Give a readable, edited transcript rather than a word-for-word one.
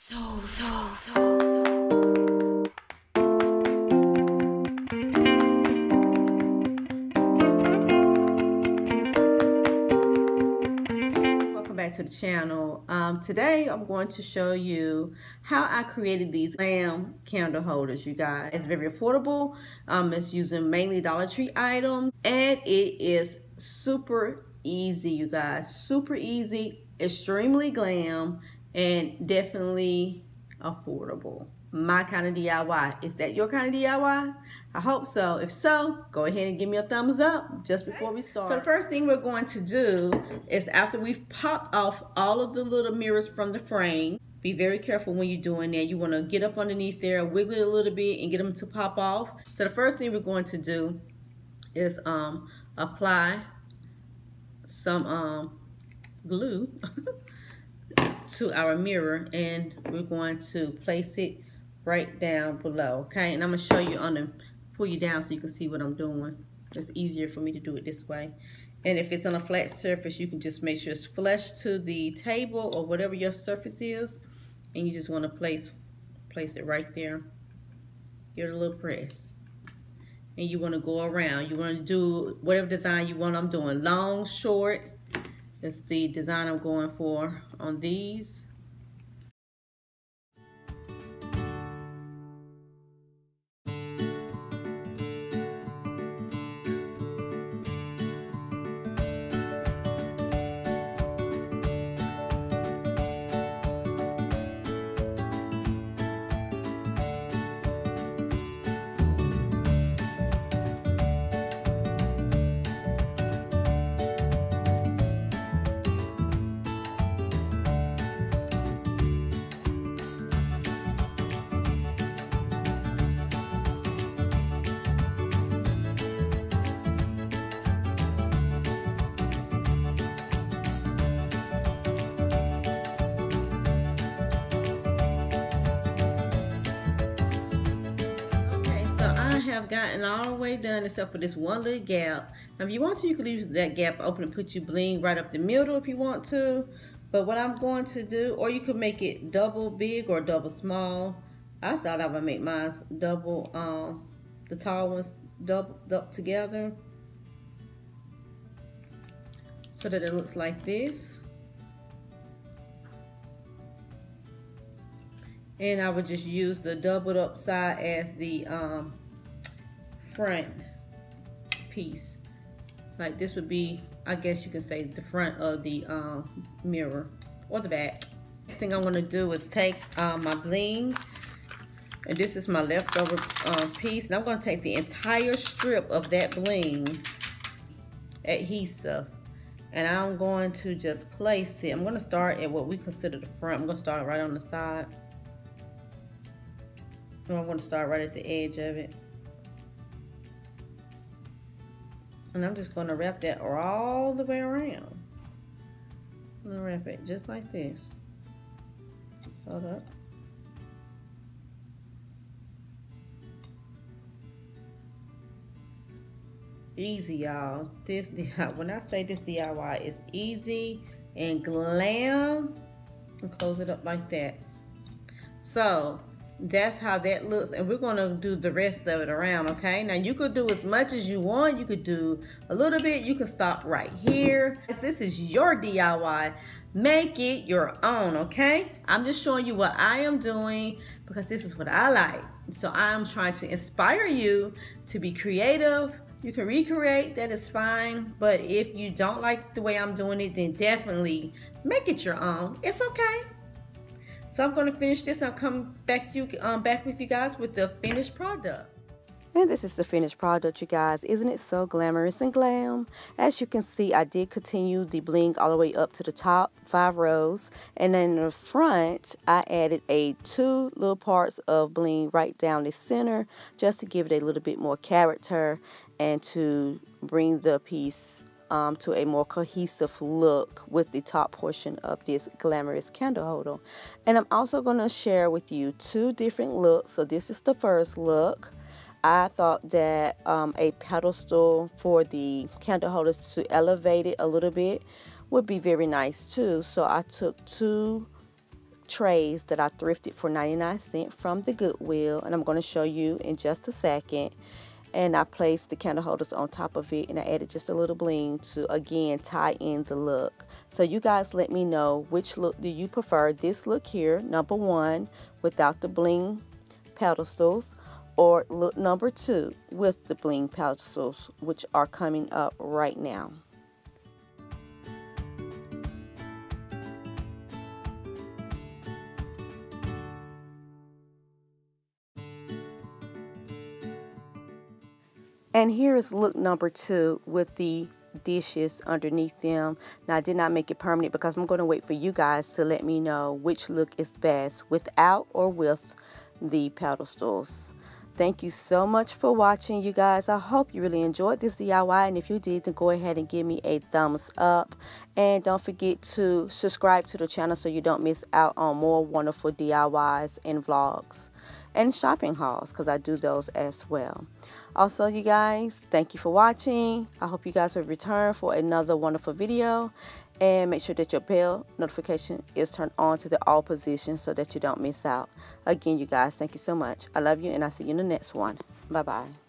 Welcome back to the channel. Today I'm going to show you how I created these Glam candle holders, you guys. It's very affordable. It's using mainly Dollar Tree items, and it is super easy, you guys. Super easy, extremely glam, and definitely affordable. My kind of DIY. Is that your kind of DIY? I hope so. If so, go ahead and give me a thumbs up just before we start. So the first thing we're going to do is, after we've popped off all of the little mirrors from the frame, be very careful when you're doing that. You want to get up underneath there, wiggle it a little bit, and get them to pop off. So the first thing we're going to do is apply some glue to our mirror, and we're going to place it right down below, okay? And I'm gonna show you pull you down so you can see what I'm doing. It's easier for me to do it this way. And if it's on a flat surface, you can just make sure it's flush to the table or whatever your surface is, and you just want to place it right there. Give it a little press, and you want to go around. You want to do whatever design you want. I'm doing long, short. It's the design I'm going for on these. Have gotten all the way done except for this one little gap. Now if you want to, you can leave that gap open and put your bling right up the middle if you want to, but what I'm going to do, or you could make it double big or double small. I thought I would make mine double, the tall ones doubled up together so that it looks like this. And I would just use the doubled up side as the front piece. Like this would be, I guess you can say, the front of the mirror or the back. Next thing I'm going to do is take my bling, and this is my leftover piece, and I'm going to take the entire strip of that bling adhesive, and I'm going to just place it. I'm going to start at what we consider the front. I'm going to start right on the side, and I'm going to start right at the edge of it. And I'm just going to wrap that all the way around. I'm going to wrap it just like this. Hold up. Easy, y'all. This, when I say this DIY is easy and glam, and close it up like that. So that's how that looks, and we're going to do the rest of it around, okay? Now you could do as much as you want. You could do a little bit. You can stop right here. This is your DIY. Make it your own, okay? I'm just showing you what I am doing because this is what I like. So I'm trying to inspire you to be creative. You can recreate, that is fine, but if you don't like the way I'm doing it, then definitely make it your own. It's okay. So I'm going to finish this, and I'll come back with you guys with the finished product. And this is the finished product, you guys. Isn't it so glamorous and glam? As you can see, I did continue the bling all the way up to the top, 5 rows. And then in the front, I added 2 little parts of bling right down the center, just to give it a little bit more character and to bring the piece to a more cohesive look with the top portion of this glamorous candle holder. And I'm also going to share with you 2 different looks. So this is the first look. I thought that a pedestal for the candle holders to elevate it a little bit would be very nice too. So I took 2 trays that I thrifted for 99 cents from the Goodwill, and I'm going to show you in just a second. And I placed the candle holders on top of it, and I added just a little bling to, again, tie in the look. So you guys let me know, which look do you prefer? This look here, number 1, without the bling pedestals, or look number 2 with the bling pedestals, which are coming up right now. And here is look number 2 with the dishes underneath them. Now I did not make it permanent because I'm going to wait for you guys to let me know which look is best, without or with the pedestals. Thank you so much for watching, you guys. I hope you really enjoyed this DIY, and if you did, then go ahead and give me a thumbs up, and don't forget to subscribe to the channel so you don't miss out on more wonderful DIYs and vlogs and shopping hauls, because I do those as well. Also, you guys, thank you for watching. I hope you guys will return for another wonderful video, and make sure that your bell notification is turned on to the all position so that you don't miss out. Again, you guys, thank you so much. I love you, and I'll see you in the next one. Bye bye.